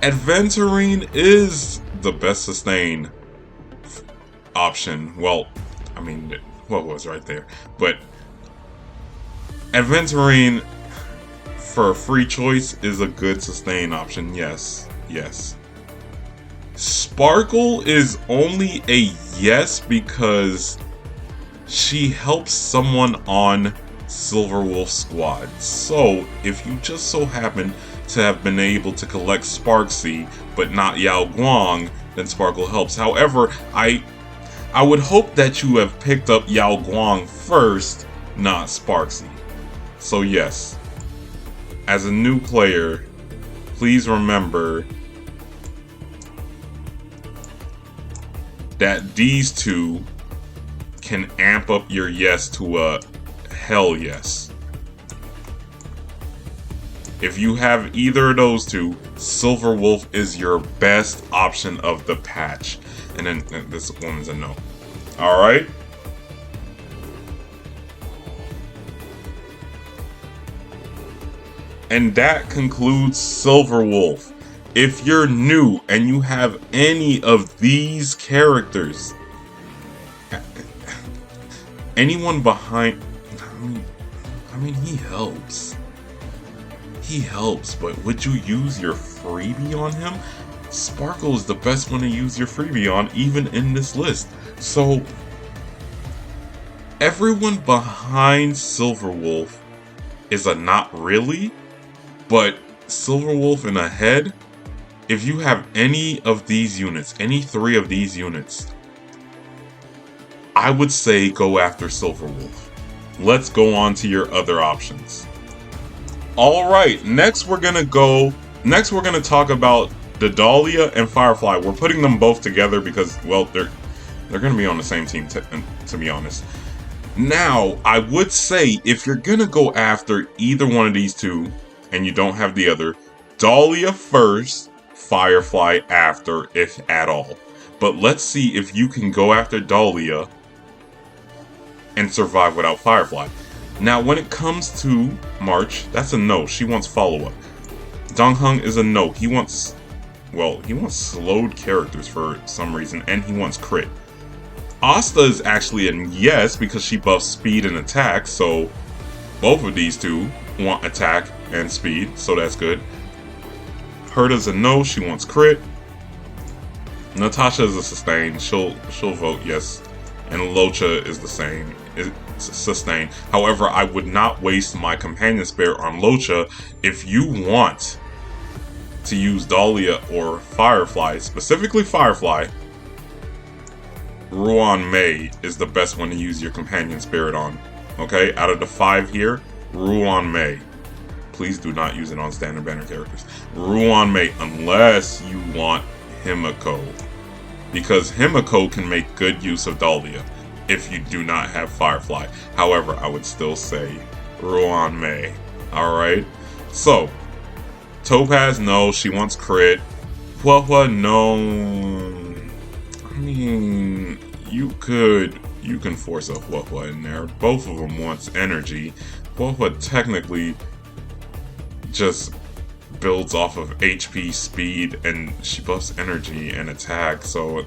[SPEAKER 1] Adventurine is the best sustain option. Well, I mean, what was right there? But Adventurine for a free choice is a good sustain option. Yes, yes. Sparkle is only a yes because she helps someone on Silver Wolf squad. So, if you just so happen to have been able to collect Sparksy, but not Yao Guang, then Sparkle helps. However, I would hope that you have picked up Yao Guang first, not Sparksy. So yes, as a new player, please remember that these two can amp up your yes to a hell yes. If you have either of those two, Silver Wolf is your best option of the patch. And then this one's a no. Alright? And that concludes Silver Wolf. If you're new and you have any of these characters, anyone behind, I mean, he helps. He helps, but would you use your freebie on him? Sparkle is the best one to use your freebie on, even in this list. So, everyone behind Silver Wolf is a not really, but Silver Wolf in a head. If you have any of these units, any three of these units, I would say go after Silver Wolf. Let's go on to your other options. Alright, next we're gonna talk about the Dahlia and Firefly. We're putting them both together because, well, they're gonna be on the same team, to be honest. Now, I would say if you're gonna go after either one of these two, and you don't have the other, Dahlia first, Firefly after, if at all. But let's see if you can go after Dahlia and survive without Firefly. Now, when it comes to March, that's a no. She wants follow-up. Donghung is a no. He wants slowed characters for some reason, and he wants crit. Asta is actually a yes because she buffs speed and attack, so both of these two want attack and speed, so that's good. Herta's a no. She wants crit. Natasha is a sustain. She'll vote yes. And Locha is the same. It's sustain. However, I would not waste my companion spirit on Locha. If you want to use Dahlia or Firefly, specifically Firefly, Ruan Mei is the best one to use your companion spirit on. Okay? Out of the 5 here, Ruan Mei. Please do not use it on standard banner characters. Ruan Mei, unless you want Himiko. Because Himiko can make good use of Dahlia if you do not have Firefly. However, I would still say Ruan Mei. Alright? So, Topaz, no, she wants crit. Huahua, no. I mean, you can force a Huahua in there. Both of them wants energy. Huahua technically just builds off of HP, speed, and she buffs energy and attack, so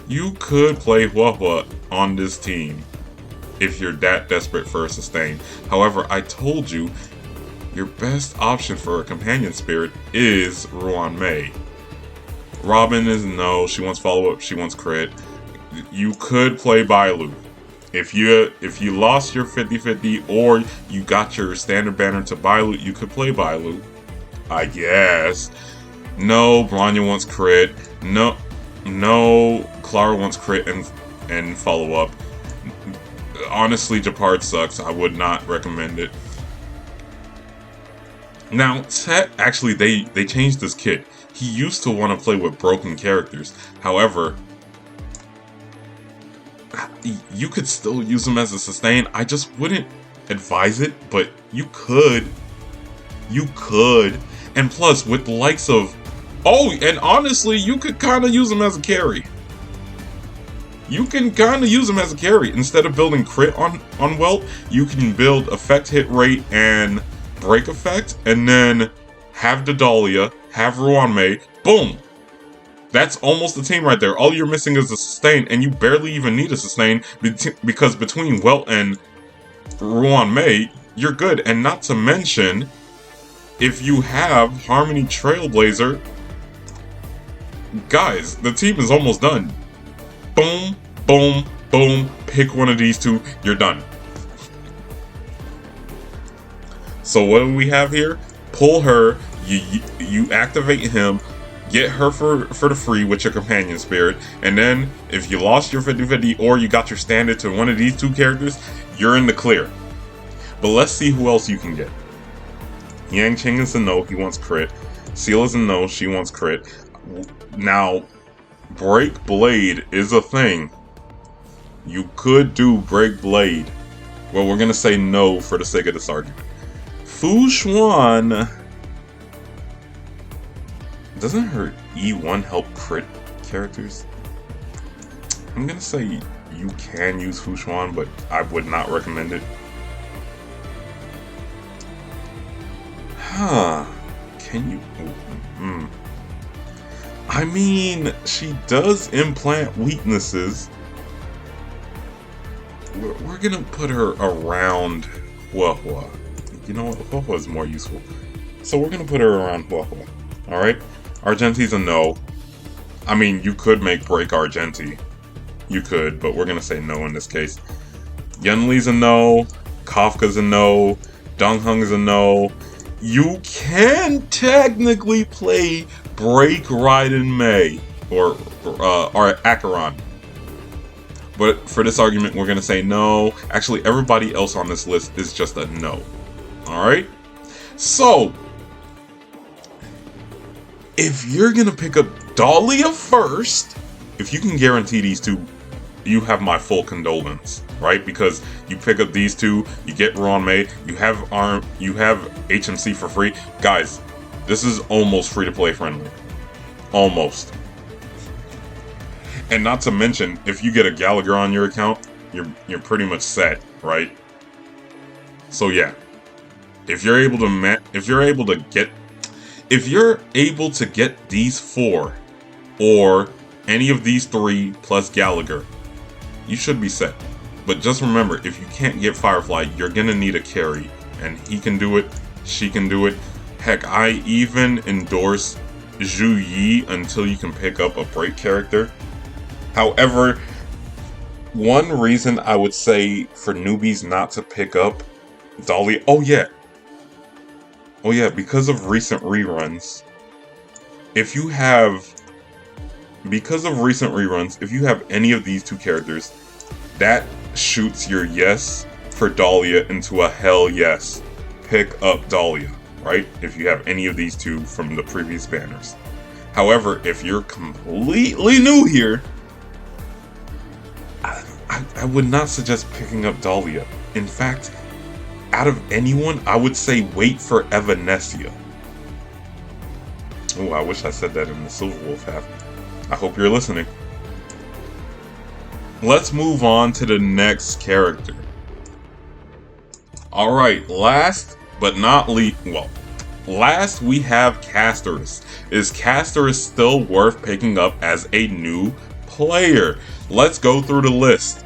[SPEAKER 1] you could play Huahua on this team if you're that desperate for a sustain. However, I told you, your best option for a companion spirit is Ruan Mei. Robin is no, she wants follow-up, she wants crit. You could play Bailu. If you lost your 50-50 or you got your standard banner to Bailu, you could play Bailu, I guess. No, Bronya wants crit. No, Clara wants crit and follow up. Honestly, Japard sucks. I would not recommend it. Now, actually, they changed this kit. He used to want to play with broken characters. However, you could still use him as a sustain. I just wouldn't advise it, but you could. You could. And plus, with the likes of... Oh, and honestly, you could kind of use him as a carry. You can kind of use him as a carry. Instead of building crit on Welt, you can build effect hit rate and break effect, and then have the Dahlia, have Ruan Mei, boom! That's almost the team right there. All you're missing is a sustain, and you barely even need a sustain, because between Welt and Ruan Mei, you're good. And not to mention, if you have Harmony Trailblazer, guys, the team is almost done. Boom, boom, boom, pick one of these two, you're done. So what do we have here? Pull her, you activate him, get her for the free with your companion spirit, and then if you lost your 50-50 or you got your standard to one of these two characters, you're in the clear. But let's see who else you can get. Yang Ching is a no, he wants crit. Seal is a no, she wants crit. Now, Break Blade is a thing. You could do Break Blade. Well, we're gonna say no for the sake of this argument. Fu Xuan... Doesn't her E1 help crit characters? I'm gonna say you can use Fu Xuan, but I would not recommend it. Huh. Can you... I mean, she does implant weaknesses. We're gonna put her around Huahua. You know what? Huahua is more useful. So we're gonna put her around Huahua. Alright? Argenti's a no. I mean, you could make Break Argenti. You could, but we're gonna say no in this case. Yunli's a no. Kafka's a no. Donghung is a no. You can technically play Break Raiden Mei or Acheron. But for this argument, we're going to say no. Actually, everybody else on this list is just a no. Alright? So, if you're going to pick up Dahlia first, if you can guarantee these two, you have my full condolence, right? Because you pick up these two, you get Ruan Mei, you have HMC for free. Guys, this is almost free-to-play friendly. Almost. And not to mention, if you get a Gallagher on your account, you're pretty much set, right? So yeah, if you're able to get these 4 or any of these 3 plus Gallagher, you should be set. But just remember, if you can't get Firefly, you're gonna need a carry, and he can do it, she can do it. Heck, I even endorse Zhu Yi until you can pick up a break character. However, one reason I would say for newbies not to pick up Dahlia, oh yeah, because of recent reruns, if you have any of these 2 characters, that shoots your yes for Dahlia into a hell yes. Pick up Dahlia, right? If you have any of these 2 from the previous banners. However, if you're completely new here, I would not suggest picking up Dahlia. In fact, out of anyone, I would say wait for Evanescia. Oh, I wish I said that in the Silver Wolf half. I hope you're listening. Let's move on to the next character. Alright, last but not least, last we have Castorus. Is Castorus still worth picking up as a new player? Let's go through the list.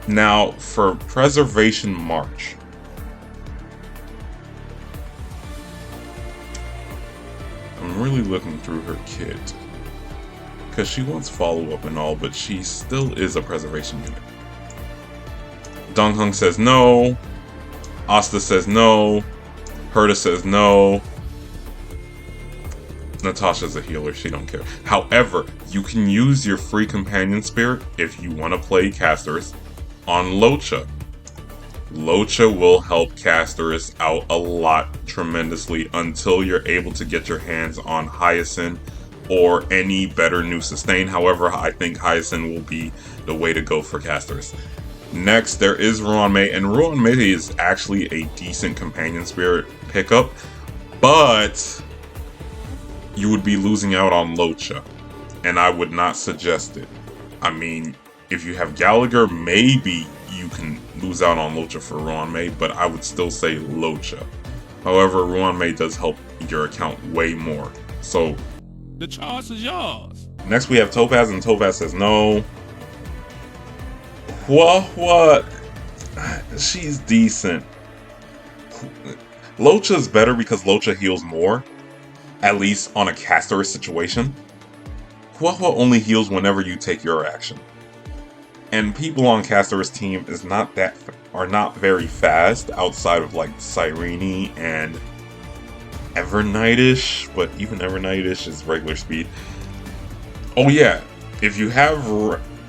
[SPEAKER 1] Now, for Preservation March. I'm really looking through her kit, because she wants follow-up and all, but she still is a preservation unit. Donghung says no. Asta says no. Herta says no. Natasha's a healer, she don't care. However, you can use your free companion spirit if you want to play Castorus on Locha. Locha will help Castorus out a lot tremendously until you're able to get your hands on Hyacinth or any better new sustain. However, I think Hyacinth will be the way to go for Castorus. Next, there is Ruanmei, and Ruanmei is actually a decent companion spirit pickup, but you would be losing out on Locha, and I would not suggest it. I mean, if you have Gallagher, maybe you can lose out on Locha for Ruanmei, but I would still say Locha. However, Ruanmei does help your account way more. So,
[SPEAKER 2] The choice is yours.
[SPEAKER 1] next we have Topaz, and Topaz says no. What? She's decent. Locha's better because Locha heals more, at least on a Castorus situation. Huahua only heals whenever you take your action. And people on Castorus team are not very fast outside of like Cyrene and Evernightish, but even Evernightish is regular speed. Oh yeah, if you have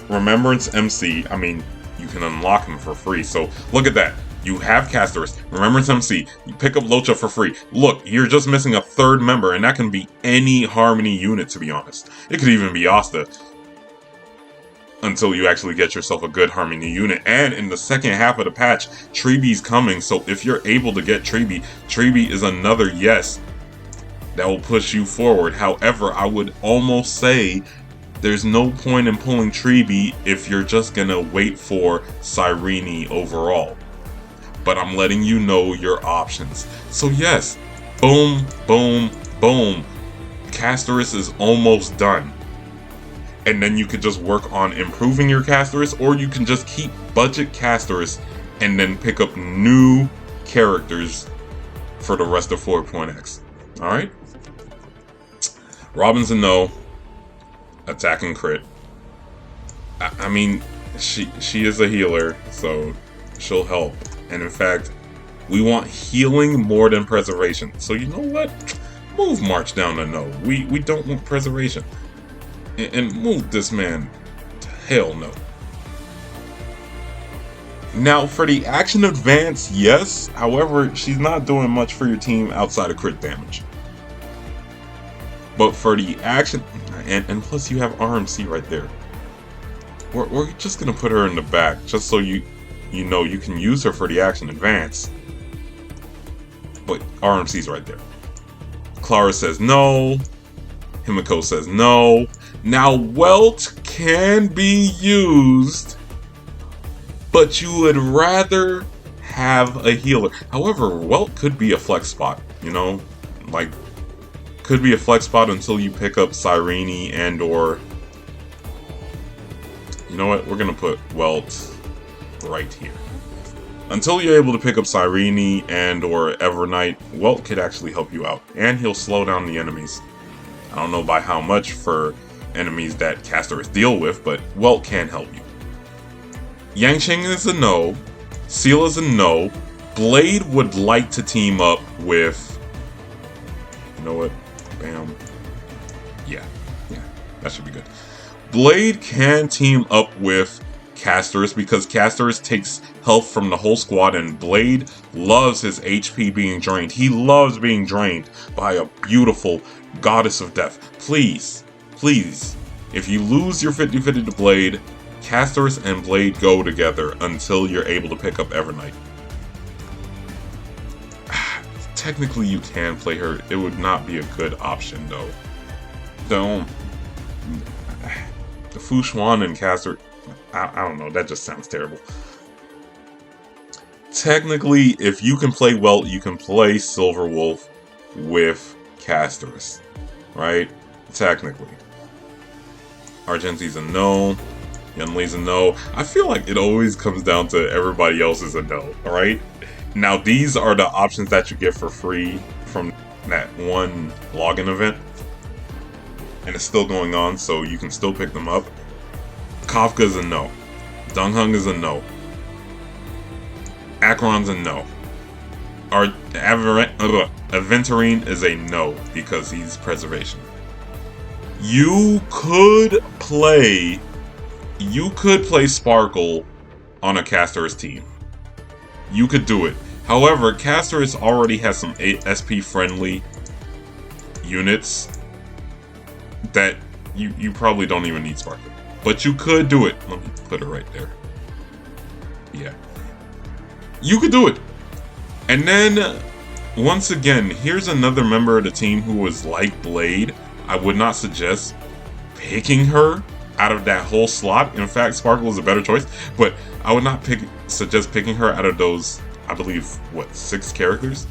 [SPEAKER 1] Remembrance MC, I mean, you can unlock him for free. So look at that. You have Castorus, Remembrance MC, you pick up Locha for free. Look, you're just missing a 3rd member, and that can be any Harmony unit, to be honest. It could even be Asta, until you actually get yourself a good Harmony unit. And in the second half of the patch, Treebee's coming, so if you're able to get Treebee, Treebee is another yes that will push you forward. However, I would almost say there's no point in pulling Treebee if you're just gonna wait for Cyrene overall. But I'm letting you know your options. So yes, boom, boom, boom. Castorus is almost done. And then you could just work on improving your Castorus, or you can just keep budget Castorus and then pick up new characters for the rest of 4.x. Alright? Robinson, no. Attack and crit. I mean, she is a healer, so she'll help. And in fact, we want healing more than preservation. So you know what? Move March down to no. We don't want preservation. And move this man to hell no. Now for the action advance, yes. However, she's not doing much for your team outside of crit damage. But for the action, and plus you have RMC right there. We're just gonna put her in the back, just so you know you can use her for the action advance. But RMC's right there. Clara says no. Himiko says no. Now Welt can be used but you would rather have a healer. However, Welt could be a flex spot, you know? Like, could be a flex spot until you pick up Cyrene and or... You know what? We're gonna put Welt right here. Until you're able to pick up Cyrene and or Evernight, Welt could actually help you out. And he'll slow down the enemies. I don't know by how much for enemies that casters deal with, but Welt can help you. Yangqing is a no. Seal is a no. Blade would like to team up with... You know what? Bam. Yeah, that should be good. Blade can team up with Casters because Casters takes health from the whole squad, and Blade loves his HP being drained. He loves being drained by a beautiful goddess of death. Please, if you lose your 50-50 to Blade, Casters and Blade go together until you're able to pick up Evernight. Technically, you can play her. It would not be a good option, though. The Fu Xuan and Caster... I don't know, that just sounds terrible. Technically, if you can play Welt, you can play Silver Wolf with Casters, right? Technically. Argenti's a no. Yunli's a no. I feel like it always comes down to everybody else is a no, alright? Now, these are the options that you get for free from that one login event. And it's still going on, so you can still pick them up. Kafka's a no. Donghung is a no. Acheron's a no. Aventurine is a no because he's preservation. You could play Sparkle on a Caster's team. You could do it. However, Caster's already has some SP friendly units that you probably don't even need Sparkle. But you could do it. Let me put it right there. Yeah. You could do it. And then, once again, here's another member of the team who was like Blade. I would not suggest picking her out of that whole slot. In fact, Sparkle is a better choice. But I would not suggest picking her out of those, I believe, what, 6 characters?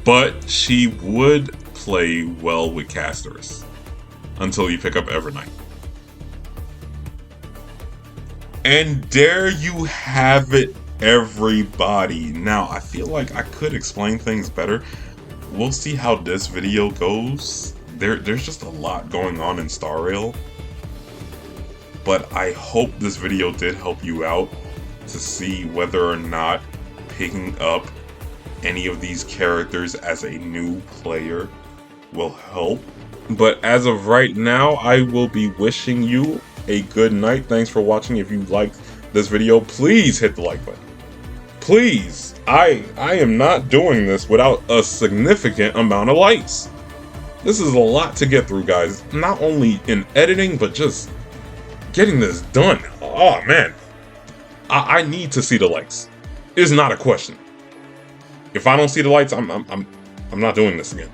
[SPEAKER 1] But she would play well with Casters. Until you pick up Evernight. And there you have it, everybody. Now, I feel like I could explain things better. We'll see how this video goes. There's just a lot going on in Star Rail. But I hope this video did help you out to see whether or not picking up any of these characters as a new player will help. But as of right now, I will be wishing you a good night. Thanks for watching. If you liked this video, please hit the like button. Please. I am not doing this without a significant amount of likes. This is a lot to get through, guys. Not only in editing, but just getting this done. Oh, man. I need to see the likes. It's not a question. If I don't see the likes, I'm not doing this again.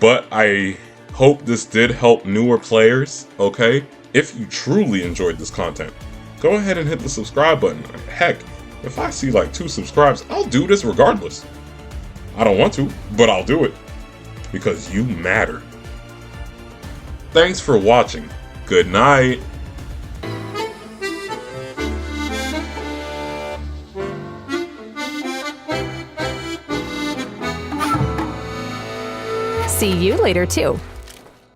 [SPEAKER 1] But I hope this did help newer players, okay? If you truly enjoyed this content, go ahead and hit the subscribe button. Heck, if I see like 2 subscribes, I'll do this regardless. I don't want to, but I'll do it. Because you matter. Thanks for watching. Good night.
[SPEAKER 3] See you later, too.